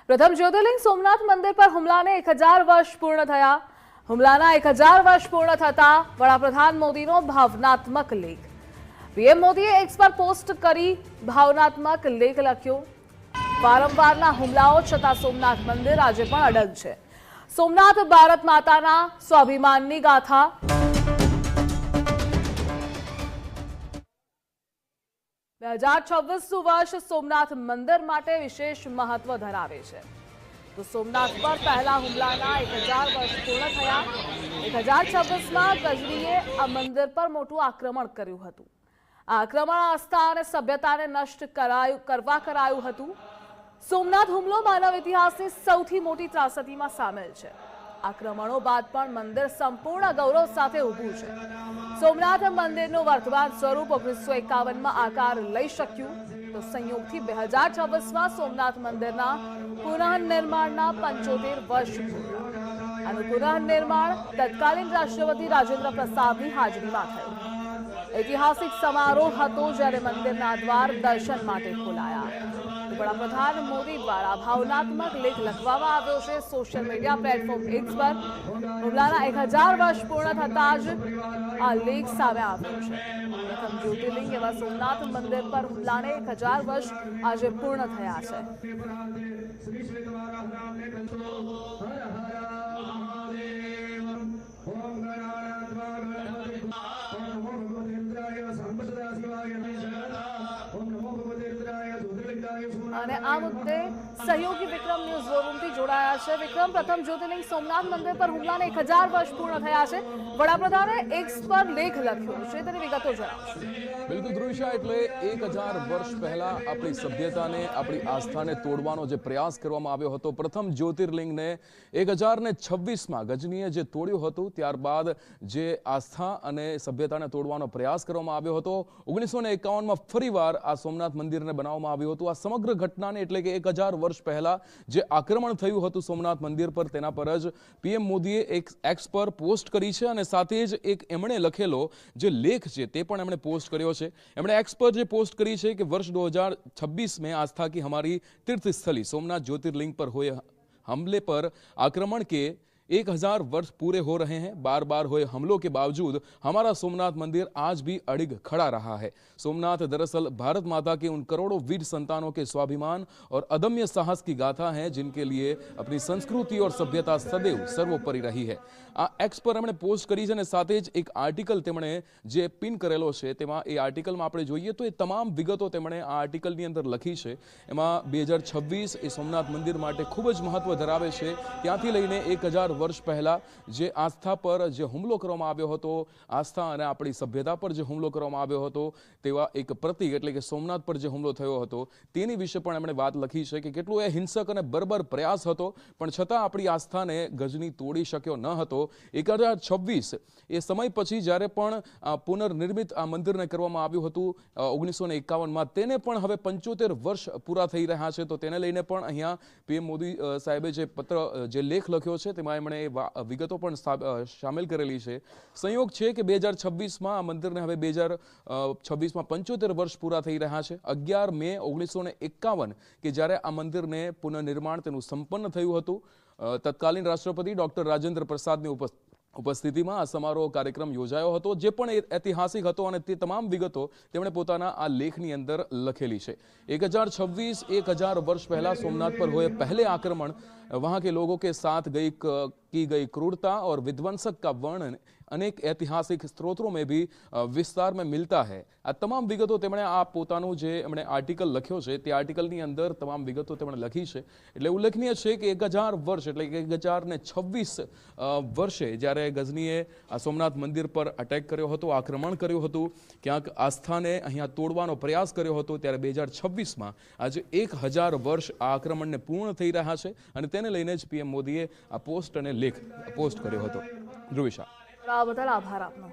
પ્રથમ જ્યોતિર્લિંગ સોમનાથ મંદિર પર હુમલાને 1000 વર્ષ પૂર્ણ થયા। હુમલાના 1000 વર્ષ પૂર્ણ થતા વડાપ્રધાન મોદીનો ભાવનાત્મક લેખ। પીએમ મોદીએ એક્સ પર પોસ્ટ કરી ભાવનાત્મક લેખ લખ્યો। વારંવારના હુમલાઓ છતાં સોમનાથ મંદિર આજે પણ અડગ છે। સોમનાથ ભારત માતાના સ્વાભિમાનની ગાથા। 2026 વર્ષ સોમનાથ મંદિર માટે વિશેષ મહત્વ ધરાવે છે। તો સોમનાથ પર પહેલા હુમલાના 1000 વર્ષ પૂર્ણ થયા। 2026માં ગજનીએ આ મંદિર પર મોટું આક્રમણ કર્યું હતું। આ આક્રમણ આસ્થા અને સભ્યતાને નષ્ટ કરાયું હતું। સોમનાથ હુમલો માનવ ઇતિહાસની સૌથી મોટી ત્રાસદીમાં સામેલ છે। આક્રમણો બાદ પણ મંદિર સંપૂર્ણ ગૌરવ સાથે ઊભું છે। સોમનાથ મંદિરનું વર્તમાન સ્વરૂપ 1951માં આકાર લઈ શક્યું। તો સંયોગથી 2026માં સોમનાથ મંદિરના પુનઃનિર્માણના 75 વર્ષ પૂર્ણ। આનું પુનઃનિર્માણ તત્કાલીન રાષ્ટ્રપતિ રાજેન્દ્ર પ્રસાદની હાજરીમાં થયું। ઐતિહાસિક સમારોહ હતો જ્યારે મંદિરના દ્વાર દર્શન માટે ખોલાયા। વડાપ્રધાન મોદી દ્વારા ભાવનાત્મક લેખ લખવામાં આવ્યો છે। સોશિયલ મીડિયા પ્લેટફોર્મ એક્સ પર હુમલાના 1000 વર્ષ પૂર્ણ થતા જ આ લેખ સામે આવ્યો છે। પ્રથમ જ્યોતિર્લિંગ એવા સોમનાથ મંદિર પર હુમલાને 1000 વર્ષ આજે પૂર્ણ થયા છે। અને આ મુદ્દે સહયોગી વિક્રમ ન્યૂઝ વોરૂમથી જોડાયા છે। વિક્રમ, પ્રથમ જ્યોતિર્લિંગ સોમનાથ મંદિર પર હુમલાને 1000 વર્ષ પૂર્ણ થયા છે। વડાપ્રધાને એક્સ પર લેખ લખ્યો છે, તેની વિગતો જણાવશો। બિલકુલ ધ્રુવિશા, એટલે 1000 વર્ષ પહેલા આપણી સભ્યતાને, આપણી આસ્થાને તોડવાનો જે પ્રયાસ કરવામાં આવ્યો હતો, પ્રથમ જ્યોતિર્લિંગને 1026માં ગજનીએ જે તોડ્યું હતું, ત્યારબાદ જે આસ્થા અને સભ્યતાને તોડવાનો પ્રયાસ કરવામાં આવ્યો હતો, 1951માં ફરીવાર આ સોમનાથ મંદિરને બનાવવામાં આવ્યું હતું। આ સમગ્ર ઘટનાને એટલે કે 1000 વર્ષ પહેલા જે આક્રમણ થયું હતું સોમનાથ મંદિર પર, તેના પર જ પીએમ મોદીએ એક એક્સ પર પોસ્ટ કરી છે અને સાથે જ એક એમણે લખેલો જે લેખ છે તે પણ એમણે પોસ્ટ કર્યો છે। એમણે એક્સ પર જે પોસ્ટ કરી છે કે વર્ષ 2026 में आस्था की हमारी तीर्थ स्थली सोमनाथ ज्योतिर्लिंग पर हुए हमले पर आक्रमण के 1000 वर्ष पूरे हो रहे हैं। बार बार हुए हमलों के बावजूद हमारा सोमनाथ मंदिर आज भी अडिग खड़ा रहा है। सोमनाथ दरअसल भारत माता के उन करोड़ों वीर संतानों के स्वाभिमान और अदम्य साहस की गाथा है, जिनके लिए अपनी संस्कृति और सभ्यता सदैव सर्वोपरि रही है। आ एक्स पर हमने पोस्ट करी है। साथ ज एक आर्टिकल तेमणे जे पिन करेलो है, तेमां ए आर्टिकल में आपणे जोईए तो ए तमाम विगतो तेमणे आ आर्टिकलनी अंदर लखी है। एमां 2026 ए सोमनाथ मंदिर माटे खूब ज महत्व धरावे छे। त्यांथी लईने 1000 वर्ष पहला जे आस्था पर जे हुमलो करवामां आव्यो हतो, आस्था अने आपणी सभ्यता पर जे हुमलो करवामां आव्यो हतो, तेवा एक प्रतीक एटले के सोमनाथ पर जे हुमलो थयो हतो तेनी विषे पण एमणे वात लखी छे कि केटलो ए हिंसक अने बर्बर प्रयास हतो, पण छतां आपणी आस्थाने गजनी तोड़ी शक्यो न हतो। 1026 ए समय पछी ज्यारे पण पुनर्निर्मित आ मंदिरने करवामां आव्युं हतुं 1951 मां, तेने पण हवे 75 वर्ष पूरा थई रह्या छे। तो तेने लईने पण अहींया पीएम मोदी साहेबे जे पत्र जे लेख लख्यो छे तेमां एमणे विगतो पण शामिल करेली है। संयोग है कि 2026 में आ मंदिर ने हवे 2026 में 75 वर्ष पूरा थई रह्या छे। 11 मे 1951 के ज्यारे आ मंदिर ने पुनर्निर्माण तेनुं संपन्न थयुं हतुं। तत्कालीन राष्ट्रपति डॉक्टर राजेंद्र प्रसाद ने उपस्थितिमां आ समारोह कार्यक्रम योजायो हतो, जे पण ऐतिहासिक हतो अने ते तमाम विगतो तेमणे पोताना आ लेखनी अंदर लखेली छे। 1026 1000 वर्ष पहला सोमनाथ पर हुए पहले आक्रमण, वहां के लोगों के साथ की गई क्रूरता और विध्वंसक का वर्णन अनेक ऐतिहासिक स्त्रोतों में भी विस्तार में मिलता है। आ तमाम विगतो तेमणे आ पोतानुं जे एमणे आर्टिकल लख्यो छे ते आर्टिकलनी अंदर तमाम विगतो तेमणे लखी छे। एटले उल्लेखनीय छे कि 1000 वर्ष एटले के 1026 वर्षे ज्यारे गजनीए आ सोमनाथ मंदिर पर अटेक कर्यो हतो, आक्रमण कर्युं हतुं, क्यांक आस्थाने अहींया तोड़वानो प्रयास कर्यो हतो, त्यारे 2026 में आज 1000 वर्ष आ आक्रमणने पूर्ण थई रह्या छे अने तेने लईने ज पीएम मोदीए आ पोस्ट अने लेख पोस्ट कर्यो हतो। ध्रुविशा, बदल आभार आपनो।